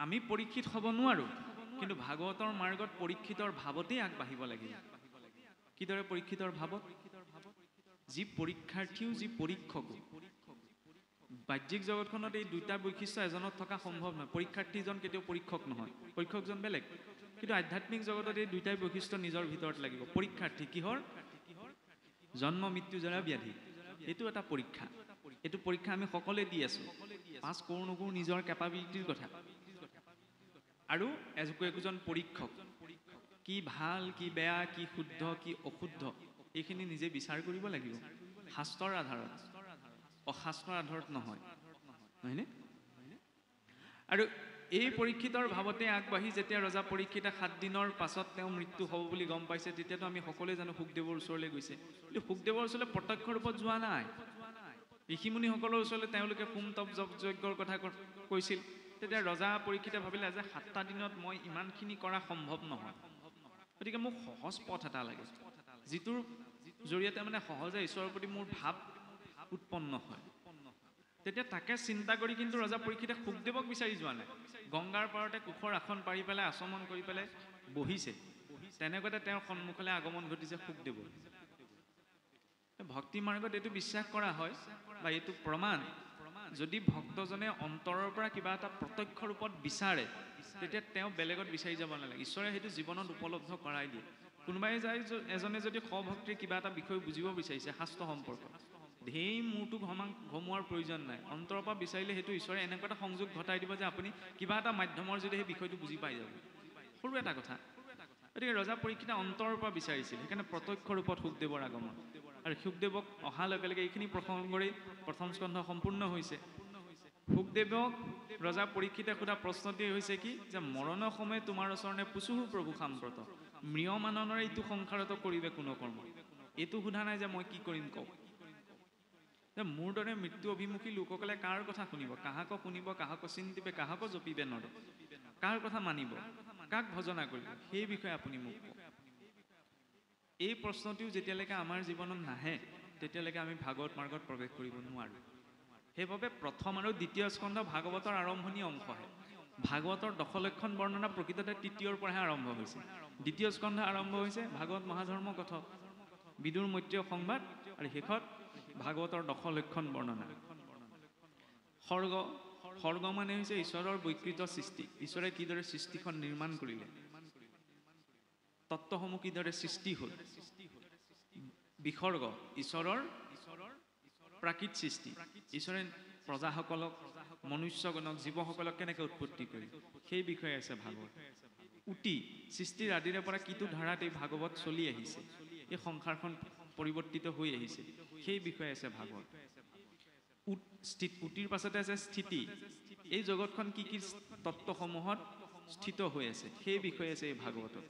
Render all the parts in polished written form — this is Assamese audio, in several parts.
আমি পৰীক্ষিত হ'ব নোৱাৰো, কিন্তু ভাগৱতৰ মাৰ্গত পৰীক্ষিতৰ ভাৱতেই আগবাঢ়িব লাগিব। কিদৰে পৰীক্ষিতৰ ভাৱত? যি পৰীক্ষাৰ্থীও যি পৰীক্ষকো। বাহ্যিক জগতখনত এই দুটা বৈশিষ্ট্য এজনত থকা সম্ভৱ নহয়। পৰীক্ষাৰ্থীজন কেতিয়াও পৰীক্ষক নহয়, পৰীক্ষকজন বেলেগ। কিন্তু আধ্যাত্মিক জগতত এই দুটাই বৈশিষ্ট্য নিজৰ ভিতৰত লাগিব। পৰীক্ষাৰ্থী কিহৰ? জন্ম মৃত্যু জৰা ব্যাধি, এইটো এটা পৰীক্ষা। এইটো পৰীক্ষা আমি সকলোৱে দি আছো, পাছ কৰোঁ নকৰোঁ নিজৰ কেপাবিলিটিৰ কথা। আৰু একোজন পৰীক্ষক, কি ভাল কি বেয়া, কি শুদ্ধ কি অশুদ্ধ, এইখিনি নিজে বিচাৰ কৰিব লাগিব শাস্ত্ৰৰ আধাৰত, অশাস্ত্ৰৰ আধাৰত নহয়, নহয়নে? আৰু এই পৰীক্ষিতৰ ভাৱতে আগবাঢ়ি যেতিয়া ৰজা পৰীক্ষিতে 7 দিনৰ পাছত তেওঁ মৃত্যু হ'ব বুলি গম পাইছে, তেতিয়াতো আমি সকলোৱে জানো শুকদেৱৰ ওচৰলৈ গৈছে। কিন্তু শুকদেৱৰ ওচৰলৈ প্ৰত্যক্ষ ৰূপত যোৱা নাই। ঋষিমুনিসকলৰ ওচৰলৈ তেওঁলোকে হোম তপ যজ্ঞৰ কথা কৈছিল। তেতিয়া ৰজা পৰীক্ষিতে ভাবিলে যে 7টা দিনত মই ইমানখিনি কৰা সম্ভৱ নহয়, গতিকে মোক সহজ পথ এটা লাগে, যিটোৰ জৰিয়তে মানে সহজে ঈশ্বৰৰ প্ৰতি মোৰ ভাৱ উৎপন্ন হয়। তেতিয়া তাকে চিন্তা কৰি কিন্তু ৰজা পৰীক্ষিতে শুকদেৱক বিচাৰি যোৱা নাই। গংগাৰ পাৰতে কুশৰ আসন পাৰি পেলাই আচমন কৰি পেলাই বহিছে, তেনেকুৱাতে তেওঁৰ সন্মুখলৈ আগমন ঘটিছে শুকদেৱৰ। ভক্তি মাৰ্গত এইটো বিশ্বাস কৰা হয় বা এইটো প্ৰমাণ, যদি ভক্তজনে অন্তৰৰ পৰা কিবা এটা প্ৰত্যক্ষ ৰূপত বিচাৰে, তেতিয়া তেওঁ বেলেগত বিচাৰি যাব নালাগে, ঈশ্বৰে সেইটো জীৱনত উপলব্ধ কৰাই দিয়ে। কোনোবাই যায় এজনে যদি সভক্তিৰ কিবা এটা বিষয় বুজিব বিচাৰিছে, শাস্ত্ৰ সম্পৰ্ক, ঢেৰ মূৰটো ঘমোৱাৰ প্ৰয়োজন নাই। অন্তৰৰ পৰা বিচাৰিলে সেইটো ঈশ্বৰে এনেকুৱা এটা সংযোগ ঘটাই দিব যে আপুনি কিবা এটা মাধ্যমৰ যদি সেই বিষয়টো বুজি পাই যাব। সৰু এটা কথা। গতিকে ৰজা পৰীক্ষিতে অন্তৰৰ পৰা বিচাৰিছিল, সেইকাৰণে প্ৰত্যক্ষ ৰূপত শুকদেৱৰ আগমন। আৰু শুকদেৱক অহাৰ লগে লগে এইখিনি প্ৰসংগৰে প্ৰথম স্কন্ধ সম্পূৰ্ণ হৈছে। শুকদেৱক ৰজা পৰীক্ষিতে সোধা প্ৰশ্নটি হৈছে কি, যে মৰণৰ সময় তোমাৰ ওচৰণে পুচুহু প্ৰভু সাম্প্ৰত, ম্ৰিয়মাননৰে ইটো সংসাৰত কৰিবে কোনো কৰ্ম। এইটো সোধা নাই যে মই কি কৰিম কওক। যে মোৰ দৰে মৃত্যু অভিমুখী লোকসকলে কাৰ কথা শুনিব, কাহাক শুনিব, কাহাক চিন্তিবে, কাহাক জপিবে নৰ, কাৰ কথা মানিব, কাক ভজনা কৰিব, সেই বিষয়ে আপুনি মোক কওক। এই প্ৰশ্নটিও যেতিয়ালৈকে আমাৰ জীৱনত নাহে, তেতিয়ালৈকে আমি ভাগৱত মাৰ্গত প্ৰৱেশ কৰিব নোৱাৰো। সেইবাবে প্ৰথম আৰু দ্বিতীয় স্কন্ধ ভাগৱতৰ আৰম্ভণি অংশহে। ভাগৱতৰ দশলক্ষণ বৰ্ণনা প্ৰকৃততে তৃতীয়ৰ পৰাহে আৰম্ভ হৈছে। দ্বিতীয় স্কন্ধ আৰম্ভ হৈছে ভাগৱত মহাধৰ্ম কথ, বিদুৰ মৈত্ৰেয় সংবাদ, আৰু শেষত ভাগৱতৰ দশলক্ষণ বৰ্ণনা। সৰ্গ মানে হৈছে ঈশ্বৰৰ বৈকৃত সৃষ্টি, ঈশ্বৰে কিদৰে সৃষ্টিখন নিৰ্মাণ কৰিলে, তত্ত্বসমূহ কিদৰে সৃষ্টি হ'ল। বিসৰ্গ ঈশ্বৰৰ প্ৰাকৃত সৃষ্টি, ঈশ্বৰে প্ৰজাসকলক, মনুষ্যগণক, জীৱসকলক কেনেকৈ উৎপত্তি কৰি, সেই বিষয়ে আছে ভাগৱত। উটি সৃষ্টিৰ আদিৰে পৰা কিটো ধাৰাত এই ভাগৱত চলি আহিছে, এই সংসাৰখন পৰিৱৰ্তিত হৈ আহিছে, সেই বিষয়ে আছে ভাগৱত। উটিৰ পাছতে আছে স্থিতি, এই জগতখন কি কি তত্ত্বসমূহত স্থিত হৈ আছে, সেই বিষয়ে আছে এই ভাগৱতত।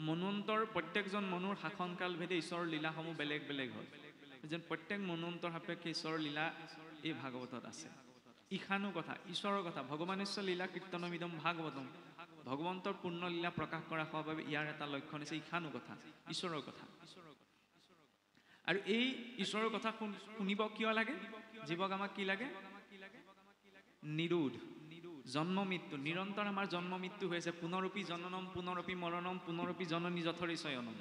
মনন্তৰ প্ৰত্যেকজন মনুৰ শাসনকাল ভেদে ঈশ্বৰৰ লীলাসমূহ বেলেগ বেলেগ হয়, যেন প্ৰত্যেক মনন্তৰ সাপেক্ষে ঈশ্বৰৰ লীলা এই ভাগৱতত আছে। ঈশানু কথা, ঈশ্বৰৰ কথা, ভগৱানেশ্বৰ লীলা কীৰ্তনমিদম ভাগৱতম, ভগৱন্তৰ পূৰ্ণ লীলা প্ৰকাশ কৰা হোৱাৰ বাবে ইয়াৰ এটা লক্ষণ হৈছে ঈশানু কথা, ঈশ্বৰৰ কথা। আৰু এই ঈশ্বৰৰ কথা শুনিব কিয় লাগে? জীৱক আমাক কি লাগে? নিৰোধ, জন্ম মৃত্যু, নিৰন্তৰ আমাৰ জন্ম মৃত্যু হৈ আছে। পুনৰপি জননম পুনৰপি মৰণম পুনৰপি জননী যথৰি শয়নম,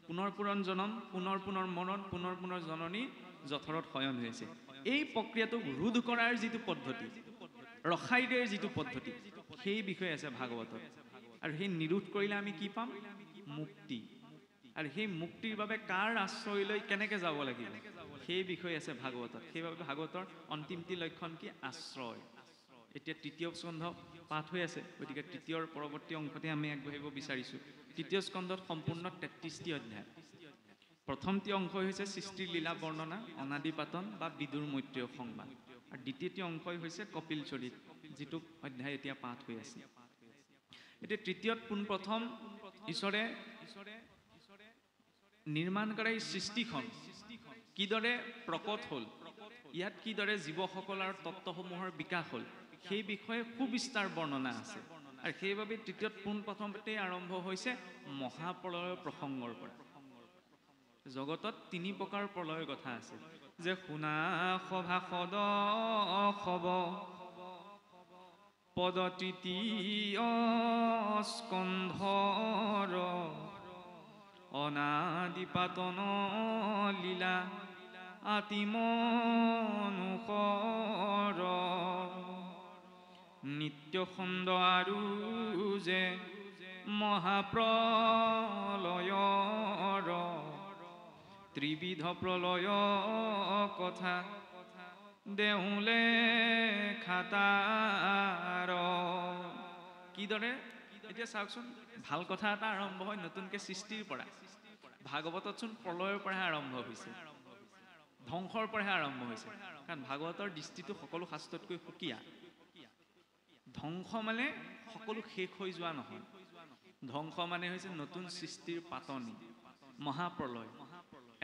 পুনৰ পুনৰ জনম, পুনৰ পুনৰ মৰণ, পুনৰ পুনৰ জননী যথৰত শয়ন হৈ আছে। এই প্ৰক্ৰিয়াটোক ৰোধ কৰাৰ যিটো পদ্ধতি, ৰখাই দিয়াৰ যিটো পদ্ধতি, সেই বিষয়ে আছে ভাগৱতত। আৰু সেই নিৰোধ কৰিলে আমি কি পাম? মুক্তি। আৰু সেই মুক্তিৰ বাবে কাৰ আশ্ৰয় লৈ কেনেকৈ যাব লাগিব, সেই বিষয়ে আছে ভাগৱতত। সেইবাবে ভাগৱতৰ অন্তিমটি লক্ষণ কি? আশ্ৰয়। এতিয়া তৃতীয় স্কন্ধ পাঠ হৈ আছে, গতিকে তৃতীয়ৰ পৰৱৰ্তী অংশতে আমি আগবাঢ়িব বিচাৰিছোঁ। তৃতীয় স্কন্ধত সম্পূৰ্ণ 33টি অধ্যায়। প্ৰথমটি অংশ হৈছে সৃষ্টিৰ লীলা বৰ্ণনা, অনাদি পাতন বা বিদুৰ মৈত্ৰেয় সংবাদ। আৰু দ্বিতীয়টি অংশই হৈছে কপিল চৰিত, যিটো অধ্যায় এতিয়া পাঠ হৈ আছে। এতিয়া তৃতীয়ত পোনপ্ৰথম ঈশ্বৰে নিৰ্মাণ কৰা এই সৃষ্টিখন কিদৰে প্ৰকট হ'ল, ইয়াত কিদৰে জীৱসকলৰ তত্ত্বসমূহৰ বিকাশ হ'ল, সেই বিষয়ে সুবিস্তাৰ বৰ্ণনা আছে। আৰু সেইবাবে তৃতীয়ত পোনপ্ৰথমতে আৰম্ভ হৈছে মহাপ্ৰলয়ৰ প্ৰসংগৰ পৰা। জগতত 3 প্ৰকাৰ প্ৰলয়ৰ কথা আছে, যে শুনা সভাসদ খব, পদতৃতীয় স্কন্ধৰ অনাদিপাতন লীলা আতিমনুসৰ নিত্য খণ্ড আৰু যে মহাপ্ৰলয়ৰ ত্ৰিবিধ প্ৰলয় কথা দেউলে খাতাৰ। কিদৰে এতিয়া চাওকচোন, ভাল কথা এটা আৰম্ভ হয় নতুনকৈ সৃষ্টিৰ পৰা। ভাগৱততচোন প্ৰলয়ৰ পৰাহে আৰম্ভ হৈছে, ধ্বংসৰ পৰাহে আৰম্ভ হৈছে। কাৰণ ভাগৱতৰ দৃষ্টিটো সকলো শাস্ত্ৰতকৈ সুকীয়া। ধ্বংস মানে সকলো শেষ হৈ যোৱা নহয়, ধ্বংস মানে হৈছে নতুন সৃষ্টিৰ পাতনি, মহাপ্ৰলয়।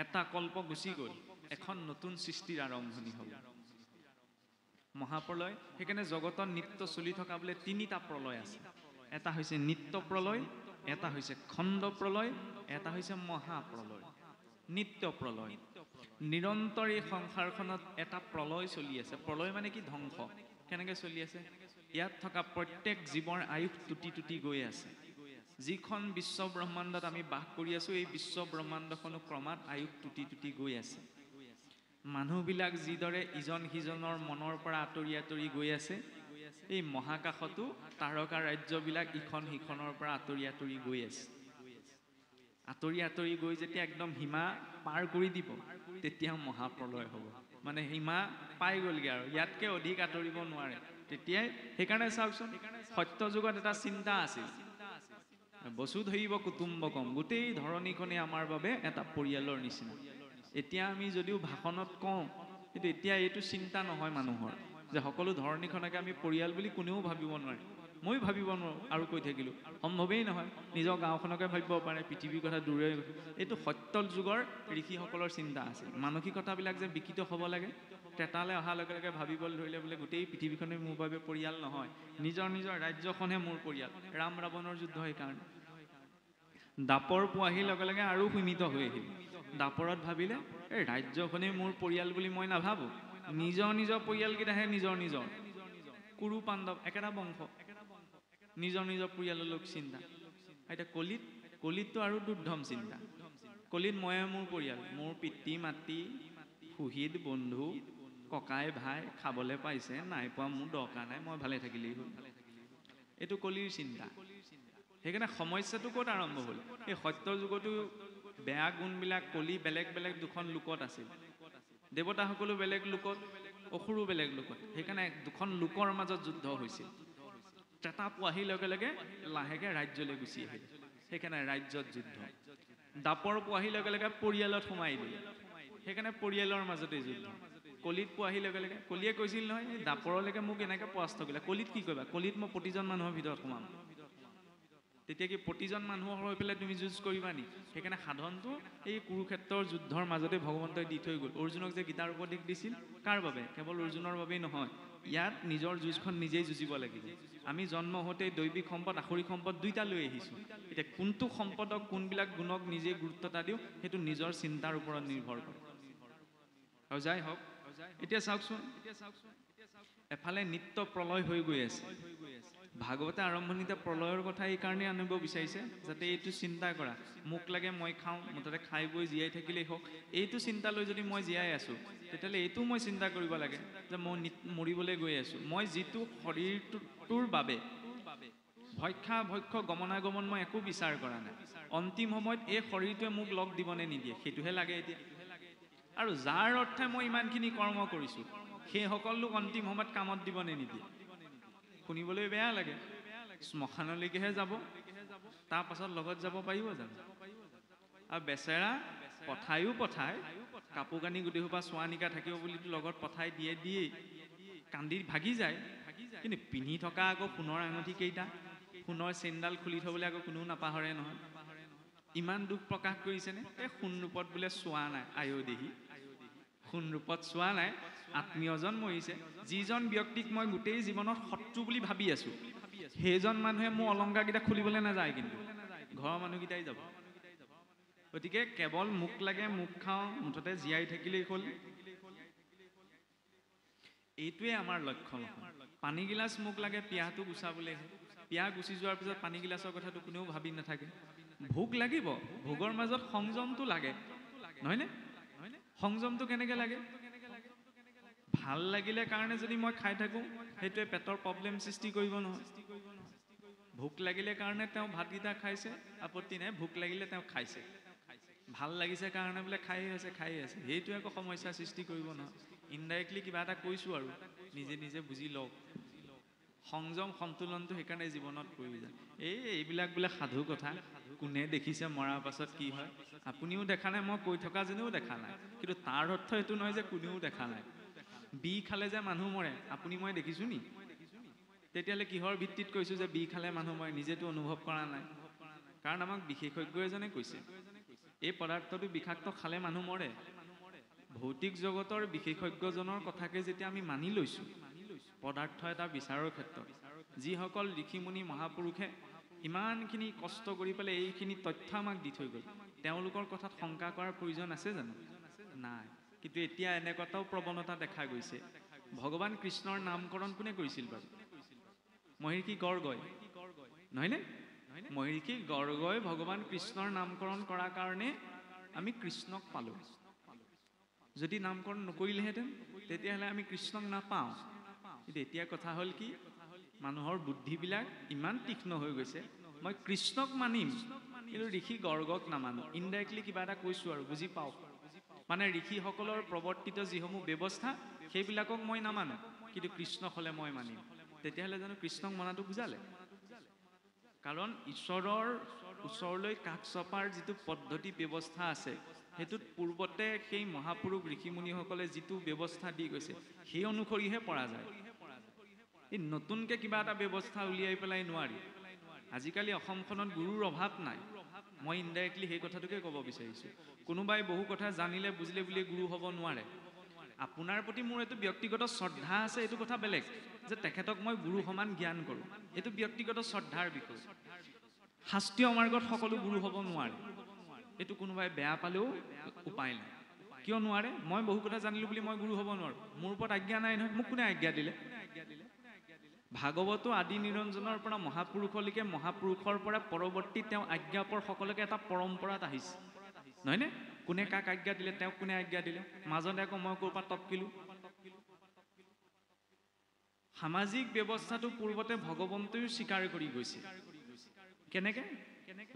এটা কল্প গুচি গ'ল, এখন নতুন সৃষ্টিৰ আৰম্ভণি হ'ল মহাপ্ৰলয়। সেইকাৰণে জগতত নিত্য চলি থকা বোলে তিনিটা প্ৰলয় আছে। এটা হৈছে নিত্য প্ৰলয়, এটা হৈছে খণ্ড প্ৰলয়, এটা হৈছে মহাপ্ৰলয়। নিত্য প্ৰলয় নিৰন্তৰ এই সংসাৰখনত এটা প্ৰলয় চলি আছে। প্ৰলয় মানে কি? ধ্বংস। কেনেকৈ চলি আছে? ইয়াত থকা প্ৰত্যেক জীৱৰ আয়ুস টুটি টুটি গৈ আছে। যিখন বিশ্ব ব্ৰহ্মাণ্ডত আমি বাস কৰি আছো, এই বিশ্ব ব্ৰহ্মাণ্ডখনো ক্ৰমাৎ আয়ুস টুটি টুটি গৈ আছে। মানুহবিলাক যিদৰে ইজন সিজনৰ মনৰ পৰা আঁতৰি আঁতৰি গৈ আছে, এই মহাকাশতো তাৰকা ৰাজ্যবিলাক ইখন সিখনৰ পৰা আঁতৰি আঁতৰি গৈ আছে। আঁতৰি আঁতৰি গৈ যেতিয়া একদম সীমা পাৰ কৰি দিব, তেতিয়া মহাপ্ৰলয় হ'ব। মানে সীমা পাই গ'লগৈ আৰু ইয়াতকৈ অধিক আঁতৰিব নোৱাৰে তেতিয়াই। সেইকাৰণে চাওকচোন, সত্য যুগত এটা চিন্তা আছিল, বসুধৈৱ কুটুম্বকম, গোটেই ধৰণীখনে আমাৰ বাবে এটা পৰিয়ালৰ নিচিনা। এতিয়া আমি যদিও ভাষণত কওঁ, কিন্তু এতিয়া এইটো চিন্তা নহয় মানুহৰ যে সকলো ধৰণীখনকে আমি পৰিয়াল বুলি কোনেও ভাবিব নোৱাৰে। ময়ো ভাবিব নোৱাৰোঁ আৰু কৈ থাকিলোঁ, সম্ভৱেই নহয়। নিজৰ গাঁওখনকে ভাবিব পাৰে, পৃথিৱীৰ কথা দূৰে। এইটো সত্য যুগৰ ঋষিসকলৰ চিন্তা আছিল। মানসিকতাবিলাক যে বিকৃত হ'ব লাগে, তেতালে অহাৰ লগে লগে ভাবিবলৈ ধৰিলে বোলে গোটেই পৃথিৱীখনে মোৰ বাবে পৰিয়াল নহয়, নিজৰ নিজৰ ৰাজ্যখনহে মোৰ পৰিয়াল। ৰাম ৰাৱণৰ যুদ্ধ সেইকাৰণে। দাপৰ পোৱাহিৰ লগে লগে আৰু সীমিত হৈ আহিল। দাপৰত ভাবিলে এই ৰাজ্যখনেই মোৰ পৰিয়াল বুলি মই নাভাবোঁ, নিজৰ নিজৰ পৰিয়ালকেইটাহে নিজৰ নিজৰ। কুৰু পাণ্ডৱ একেটা বংশ, নিজৰ নিজৰ পৰিয়াললৈ চিন্তা। এতিয়া কলিতটো আৰু দুৰ্ধম চিন্তা। কলিত ময়ে মোৰ পৰিয়াল, মোৰ পিতৃ মাতৃ সুহৃদ বন্ধু ককাই ভাই খাবলৈ পাইছে, নাই পোৱা মোৰ দৰকাৰ নাই, মই ভালে থাকিলেই হ'ল। এইটো কলিৰ চিন্তা। সেইকাৰণে সমস্যাটো ক'ত আৰম্ভ হ'ল? এই সত্য যুগতো বেয়া গুণবিলাক কলি বেলেগ বেলেগ দুখন লোকত আছিল। দেৱতাসকলো বেলেগ লোকত, অসুৰো বেলেগ লোকত। সেইকাৰণে দুখন লোকৰ মাজত যুদ্ধ হৈছিল। ত্ৰেতা পোৱাহিৰ লগে লগে লাহেকৈ ৰাজ্যলৈ গুচি আহিল। সেইকাৰণে ৰাজ্যত যুদ্ধ। দাপৰ পোৱাহিৰ লগে লগে পৰিয়ালত সোমাই দিলে। সেইকাৰণে পৰিয়ালৰ মাজতে যুদ্ধ। কলিত পোৱাহিৰ লগে লগে কলিয়ে কৈছিল নহয়, এই দাপৰলৈকে মোক এনেকৈ পৰাস্ত কৰিলে, কলিত কি কৰিবা? কলিত মই প্ৰতিজন মানুহৰ ভিতৰত সোমাম। তেতিয়া কি প্ৰতিজন মানুহৰ হৈ পেলাই তুমি যুঁজ কৰিবা নি? সেইকাৰণে সাধনটো এই কুৰুক্ষেত্ৰৰ যুদ্ধৰ মাজতে ভগৱন্তই দি থৈ গ'ল। অৰ্জুনক যে গীতাৰ উপদেশ দিছিল, কাৰ বাবে? কেৱল অৰ্জুনৰ বাবেই নহয়, ইয়াত নিজৰ যুঁজখন নিজেই যুঁজিব লাগিব। আমি জন্ম হওঁতে দৈবিক সম্পদ আসুৰিক সম্পদ দুইটা লৈ আহিছোঁ। এতিয়া কোনটো সম্পদক কোনবিলাক গুণক নিজে গুৰুত্ব এটা দিওঁ, সেইটো নিজৰ চিন্তাৰ ওপৰত নিৰ্ভৰ কৰে। আৰু যাই হওক, এতিয়া চাওকচোন, এফালে নিত্য প্ৰলয় হৈ গৈ আছে। ভাগৱতে আৰম্ভণিতে প্ৰলয়ৰ কথা এইকাৰণে আনিব বিচাৰিছে, যাতে এইটো চিন্তা কৰা, মোক লাগে মই খাওঁ, মুঠতে খাই বৈ জীয়াই থাকিলেই হওক। এইটো চিন্তা লৈ যদি মই জীয়াই আছোঁ, তেতিয়াহ'লে এইটো মই চিন্তা কৰিব লাগে যে মই মৰিবলৈ গৈ আছোঁ। মই যিটো শৰীৰটোৰ বাবে ভক্ষ গমনাগমন মই একো বিচাৰ কৰা নাই। অন্তিম সময়ত এই শৰীৰটোৱে মোক লগ দিবনে নিদিয়ে, সেইটোহে লাগে এতিয়া। আৰু যাৰ অৰ্থে মই ইমানখিনি কৰ্ম কৰিছোঁ, সেইসকল লোক অন্তিম সময়ত কামত দিবনে নিদিয়ে, শুনিবলৈ বেয়া লাগে। শ্মশানলৈকেহে যাব, তাৰ পাছত লগত যাব পাৰিব জানো? আৰু বেচেৰা পঠায়, কাপোৰ কানি গোটেই সোপা চোৱা নিকা থাকিব বুলিতো লগত পঠাই দিয়েই, কান্দি ভাগি যায়। কিন্তু পিন্ধি থকা আকৌ সোণৰ আঙুঠি কেইটা, সোণৰ চেইনডাল খুলি থবলৈ আকৌ কোনেও নাপাহৰে নহয়। ইমান দুখ প্ৰকাশ কৰিছেনে? এই সোণ ৰূপত বোলে চোৱা নাই, আয়ো দেহি সোণ ৰূপত চোৱা নাই, আত্মীয়জন মৰিছে। যিজন ব্যক্তিক মই গোটেই জীৱনত শত্ৰু বুলি ভাবি আছো, সেইজন মানুহে মোৰ অলংকাৰকেইটা খুলিবলৈ নাযায়, কিন্তু ঘৰৰ মানুহকেইটাই যাব। গতিকে কেৱল মোক লাগে, মোক খাওঁ, মুঠতে জীয়াই থাকিলেই হ'ল, এইটোৱে আমাৰ লক্ষ্য নহয়। পানী গিলাচ মোক লাগে পিয়াহটো গুচাবলৈহে, পিয়াহ গুচি যোৱাৰ পিছত পানী গিলাচৰ কথাটো কোনেও ভাবি নাথাকে। ভোক লাগিব, ভোগৰ মাজত সংযমটো লাগে, নহয়নে? সংযমটো কেনেকে লাগে? ভাল লাগিলে কাৰণে যদি মই খাই থাকো সেইটোৱে পেটৰ প্ৰব্লেম সৃষ্টি কৰিব নহয়। ভোক লাগিলে কাৰণে তেওঁ ভাতকেইটা খাইছে, আপত্তি নাই, ভোক লাগিলে তেওঁ খাইছে, ভাল লাগিছে কাৰণে বোলে খাই আছে, সেইটোৱে একো সমস্যা সৃষ্টি কৰিব নহয়। ইনডাইৰেক্টলি কিবা এটা কৈছো আৰু নিজে নিজে বুজি লওক। সংযম সন্তুলনটো সেইকাৰণে জীৱনত প্ৰয়োজন। এইবিলাক বোলে সাধু কথা, কোনে দেখিছে মৰাৰ পাছত কি হয়, আপুনিও দেখা নাই, মই কৈ থকা যেনেও দেখা নাই, কিন্তু তাৰ অৰ্থ এইটো নহয় যে কোনেও দেখা নাই। বি খালে যে মানুহ মৰে আপুনি মই দেখিছো নি? তেতিয়াহ'লে কিহৰ ভিত্তিত কৈছো যে বি খালে মানুহ মৰে? নিজেতো অনুভৱ কৰা নাই, কাৰণ আমাক বিশেষজ্ঞ এজনে কৈছে এই পদাৰ্থটো বিষাক্ত, খালে মানুহ মৰে। ভৌতিক জগতৰ বিশেষজ্ঞজনৰ কথাকে যেতিয়া আমি মানি লৈছো পদাৰ্থ এটা বিচাৰৰ ক্ষেত্ৰত, যিসকল ঋষিমুনি মহাপুৰুষে ইমানখিনি কষ্ট কৰি পেলাই এইখিনি তথ্য আমাক দি থৈ গ'ল, তেওঁলোকৰ কথাত শংকা কৰাৰ প্ৰয়োজন আছে জানো? নাই। কিন্তু এতিয়া এনেকুৱাও প্ৰৱণতা দেখা গৈছে, ভগৱান কৃষ্ণৰ নামকৰণ কোনে কৰিছিল বাৰু? মহৰ্ষি গৰ্গই, নহয়নে? মহৰ্ষি গৰ্গই ভগৱান কৃষ্ণৰ নামকৰণ কৰাৰ কাৰণে আমি কৃষ্ণক পালো। যদি নামকৰণ নকৰিলেহেঁতেন তেতিয়াহ'লে আমি কৃষ্ণক নাপাওঁ। কিন্তু এতিয়া কথা হ'ল কি, মানুহৰ বুদ্ধিবিলাক ইমান তীক্ষ্ণ হৈ গৈছে, মই কৃষ্ণক মানিম কিন্তু ঋষি গৰ্গক নামানো। ইনডাইৰেক্টলি কিবা এটা কৈছো আৰু বুজি পাওক। মানে ঋষিসকলৰ প্ৰৱৰ্তিত যিসমূহ ব্যৱস্থা সেইবিলাকক মই নামানো, কিন্তু কৃষ্ণক হ'লে মই মানিম। তেতিয়াহ'লে জানো কৃষ্ণক মনাটো বুজালে? কাৰণ ঈশ্বৰৰ ওচৰলৈ কাষ চপাৰ যিটো পদ্ধতি ব্যৱস্থা আছে, সেইটোত পূৰ্বতে সেই মহাপুৰুষ ঋষিমুনিসকলে যিটো ব্যৱস্থা দি গৈছে সেই অনুসৰিহে পৰা যায়। এই নতুনকে কিবা এটা ব্যৱস্থা উলিয়াই পেলাই নোৱাৰি। আজিকালি অসমখনত গুৰুৰ অভাৱ নাই, মই ইনডাইৰেক্টলি সেই কথাটোকে ক'ব বিচাৰিছো। কোনোবাই বহু কথা জানিলে বুজিলে বুলি গুৰু হ'ব নোৱাৰে। আপোনাৰ প্ৰতি মোৰ এইটো ব্যক্তিগত শ্ৰদ্ধা আছে, এইটো কথা বেলেগ, যে তেখেতক মই গুৰু সমান জ্ঞান কৰোঁ, এইটো ব্যক্তিগত শ্ৰদ্ধাৰ বিষয়। শাস্ত্ৰীয় মাৰ্গত সকলো গুৰু হ'ব নোৱাৰে, এইটো কোনোবাই বেয়া পালেও উপায় নাই। কিয় নোৱাৰে? মই বহু কথা জানিলো বুলি মই গুৰু হ'ব নোৱাৰো, মোৰ ওপৰত আজ্ঞা নাই নহয়। মোক কোনে আজ্ঞা দিলে? ভাগৱতো আদি নিৰঞ্জনৰ পৰা মহাপুৰুষলৈকে, মহাপুৰুষৰ পৰা পৰৱৰ্তী তেওঁ আজ্ঞাপৰ সকলোকে এটা পৰম্পৰাত আহিছে, নহয়নে? কোনে কাক আজ্ঞা দিলে, তেওঁক কোনে আজ্ঞা দিলে, মাজতে আকৌ মই ক'ৰ পৰা টপকিলো। সামাজিক ব্যৱস্থাটো পূৰ্বতে ভগৱন্তয়ো স্বীকাৰ কৰি গৈছে। কেনেকে?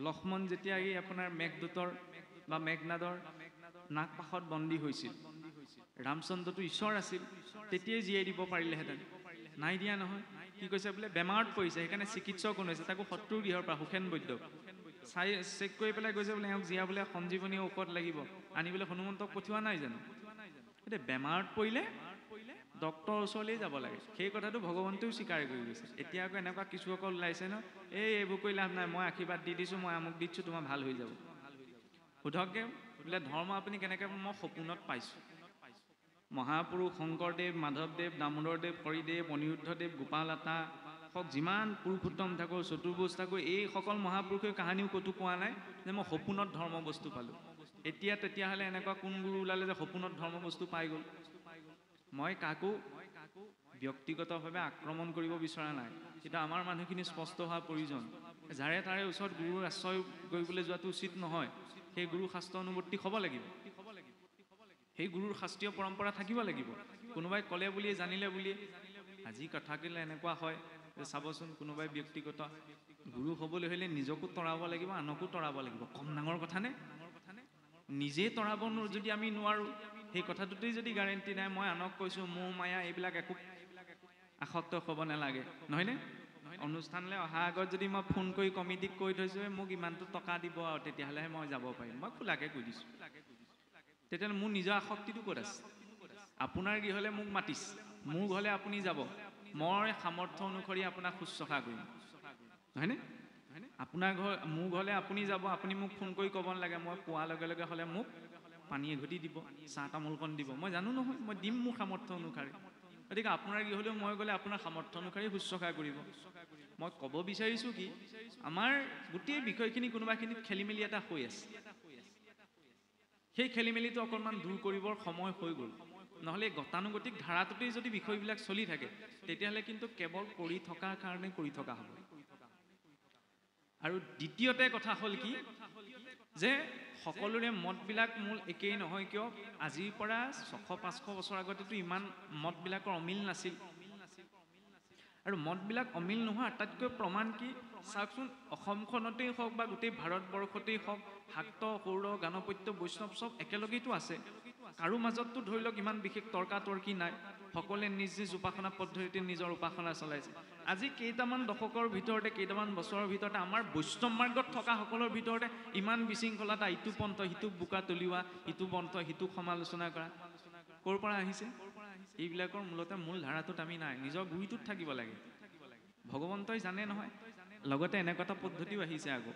লক্ষ্মণ যেতিয়া এই আপোনাৰ মেঘদূতৰ বা মেঘনাদৰ নাগপাশত বন্দী হৈছিল, ৰামচন্দ্ৰটো ঈশ্বৰ আছিল, তেতিয়াই জীয়াই দিব পাৰিলেহেঁতেন, নাই দিয়া নহয়। কি কৈছে বোলে? বেমাৰত পৰিছে, সেইকাৰণে চিকিৎসক কোন হৈছে, তাকো শত্ৰুৰ গৃহৰ পৰা সুখেন বৈদ্য চাই চেক কৰি পেলাই কৈছে বোলে এওঁক জীয়াবলৈ সঞ্জীৱনী ঔষধ লাগিব, আনিবলৈ হনুমন্তক পঠিওৱা নাই জানো? এতিয়া বেমাৰত পৰিলে ডক্টৰৰ ওচৰলৈ যাব লাগে, সেই কথাটো ভগৱন্তয়ো স্বীকাৰ কৰি গৈছে। এতিয়া আকৌ এনেকুৱা কিছুসকল ওলাইছে ন, এইবোৰ কৰি লাভ নাই, মই আশীৰ্বাদ দি দিছোঁ, মই আমুক দিছোঁ, তোমাৰ ভাল হৈ যাব। সোধকগে বোলে ধৰ্ম আপুনি কেনেকে? মই সপোনত পাইছোঁ। মহাপুৰুষ শংকৰদেৱ, মাধৱদেৱ, দামোদৰদেৱ, হৰিদেৱ, অনিৰুদ্ধদেৱ, গোপাল আতা হওক, যিমান পুৰুষোত্তম ঠাকুৰ, চতুৰ্ভুজ ঠাকুৰ, এইসকল মহাপুৰুষৰ কাহিনীও ক'তো কোৱা নাই যে মই সপোনত ধৰ্ম বস্তু পালোঁ। এতিয়া তেতিয়াহ'লে এনেকুৱা কোন গুৰু ওলালে যে সপোনত ধৰ্ম বস্তু পাই গ'ল? মই কাকো ব্যক্তিগতভাৱে আক্ৰমণ কৰিব বিচৰা নাই, কিন্তু আমাৰ মানুহখিনি স্পষ্ট হোৱা প্ৰয়োজন। যাৰে তাৰে ওচৰত গুৰুৰ আশ্ৰয় কৰিবলৈ যোৱাটো উচিত নহয়। সেই গুৰু শাস্ত্ৰ অনুৱৰ্তী হ'ব লাগিব, সেই গুৰুৰ শাস্ত্ৰীয় পৰম্পৰা থাকিব লাগিব। কোনোবাই ক'লে বুলিয়ে, জানিলে বুলিয়ে আজি কথা ক'লে এনেকুৱা হয় যে চাবচোন, কোনোবাই ব্যক্তিগত গুৰু হ'বলৈ হ'লে নিজকো তৰাব লাগিব, আনকো তৰাব লাগিব। কম ডাঙৰ কথানে? নিজে তৰাব যদি আমি নোৱাৰোঁ, সেই কথাটোতেই যদি গেৰেণ্টি নাই, মই আনক কৈছোঁ মোহ মায়া এইবিলাক একো আসক্ত হ'ব নালাগে, নহয়নে? অনুষ্ঠানলৈ অহা আগত যদি মই ফোন কৰি কমিটিক কৈ থৈছোঁ মোক ইমানটো টকা দিব আৰু তেতিয়াহ'লেহে মই যাব পাৰিম, মই খোলাকৈ কৈ দিছোঁ, তেতিয়াহ'লে মোৰ নিজৰ আসক্তিটো ক'ত আছে? আপোনাৰ গৃহলৈ মোক মাতিছে, মোৰ ঘৰলৈ আপুনি যাব, মই সামৰ্থ্য অনুসৰি আপোনাক শুশ্ৰূষা কৰিম, নহয়নে? আপোনাৰ মোৰ ঘৰলৈ আপুনি যাব, আপুনি মোক ফোন কৰি ক'ব নালাগে, মই পোৱাৰ লগে লগে হ'লে মোক পানী এঘটি দিব, চাহ তামোলকণ দিব, মই জানো নহয়, মই দিম মোৰ সামৰ্থ্য অনুসাৰে। গতিকে আপোনাৰ গৃহলৈও মই গ'লে আপোনাৰ সামৰ্থ্য অনুসাৰে শুশ্ৰূষা কৰিব। মই ক'ব বিচাৰিছোঁ কি, আমাৰ গোটেই বিষয়খিনি কোনোবাখিনিত খেলি মেলি এটা হৈ আছে, সেই খেলি মেলিটো অকণমান দূৰ কৰিবৰ সময় হৈ গ'ল। নহ'লে গতানুগতিক ধাৰাটোতেই যদি বিষয়বিলাক চলি থাকে তেতিয়াহ'লে কিন্তু কেৱল কৰি থকাৰ কাৰণে কৰি থকা হ'ব। আৰু দ্বিতীয়তে কথা হ'ল কি যে সকলোৰে মতবিলাক মূল একেই নহয় কিয়, আজিৰ পৰা 600-500 বছৰ আগতেতো ইমান মতবিলাকৰ অমিল নাছিল। আৰু মতবিলাক অমিল নোহোৱা আটাইতকৈ প্ৰমাণ কি চাওকচোন, অসমখনতেই হওক বা গোটেই ভাৰতবৰ্ষতেই হওক শাক্ত সৌৰ গাণপত্য বৈষ্ণৱ চব একেলগেইতো আছে। কাৰো মাজততো ধৰি লওক ইমান বিশেষ তৰ্কাতৰ্কি নাই, সকলোৱে নিজ নিজ উপাসনা পদ্ধতিতে নিজৰ উপাসনা চলাইছে। আজি কেইটামান দশকৰ ভিতৰতে কেইটামান বছৰৰ ভিতৰতে আমাৰ বৈষ্ণৱ মাৰ্গত থকা সকলৰ ভিতৰতে ইমান বিশৃংখলতা, ইটো পন্থ সিটোক বোকা তলিওৱা, ইটো পন্থ সিটোক সমালোচনা কৰা, ক'ৰ পৰা আহিছে? এইবিলাকৰ মূল ধাৰাটোত আমি নাই, নিজৰ গুৰিটোত থাকিব লাগে। ভগৱন্তই জানে নহয়। লগতে এনেকুৱা এটা পদ্ধতিও আহিছে আকৌ,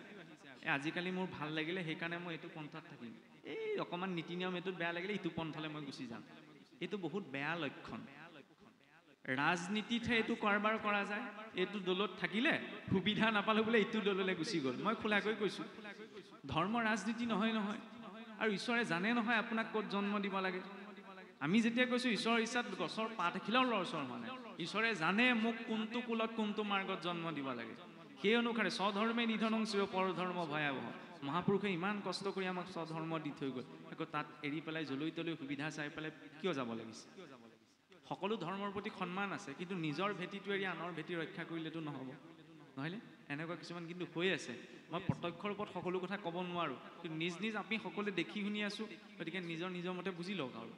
আজিকালি মোৰ ভাল লাগিলে সেইকাৰণে মই এইটো পন্থাত থাকিম, এই অকণমান নীতি নিয়ম এইটোত বেয়া লাগিলে ইটো পন্থলৈ মই গুচি যাম। এইটো বহুত বেয়া লক্ষণ। ৰাজনীতিতহে এইটো কাৰবাৰ কৰা যায়। এইটো দলত থাকিলে সুবিধা নাপালো বোলে ইটো দললৈ গুচি গ'ল। মই খোলাকৈ কৈছোঁ, ধৰ্ম ৰাজনীতি নহয় নহয়। আৰু ঈশ্বৰে জানে নহয় আপোনাক ক'ত জন্ম দিব লাগে। আমি যেতিয়া কৈছোঁ ঈশ্বৰৰ ইচ্ছাত গছৰ পাত এখিলাও লৰচৰ হোৱা নাই, ঈশ্বৰে জানে মোক কোনটো কুলত কোনটো মাৰ্গত জন্ম দিব লাগে। সেই অনুসাৰে স্বধৰ্মে নিধনং শ্ৰেয় পৰধৰ্ম ভয়াৱহ। মহাপুৰুষে ইমান কষ্ট কৰি আমাক স্বধৰ্ম দি থৈ গ'ল, আকৌ তাত এৰি পেলাই জলৈ তলৈ সুবিধা চাই পেলাই কিয় যাব লাগিছে? সকলো ধৰ্মৰ প্ৰতি সন্মান আছে, কিন্তু নিজৰ ভেটিটো এৰি আনৰ ভেটি ৰক্ষা কৰিলেতো নহ'ব, নহয়নে? এনেকুৱা কিছুমান কিন্তু হৈ আছে। মই প্ৰত্যক্ষৰ ওপৰত সকলো কথা ক'ব নোৱাৰোঁ, কিন্তু নিজ নিজ আমি সকলোৱে দেখি শুনি আছোঁ, গতিকে নিজৰ মতে বুজি লওক আৰু।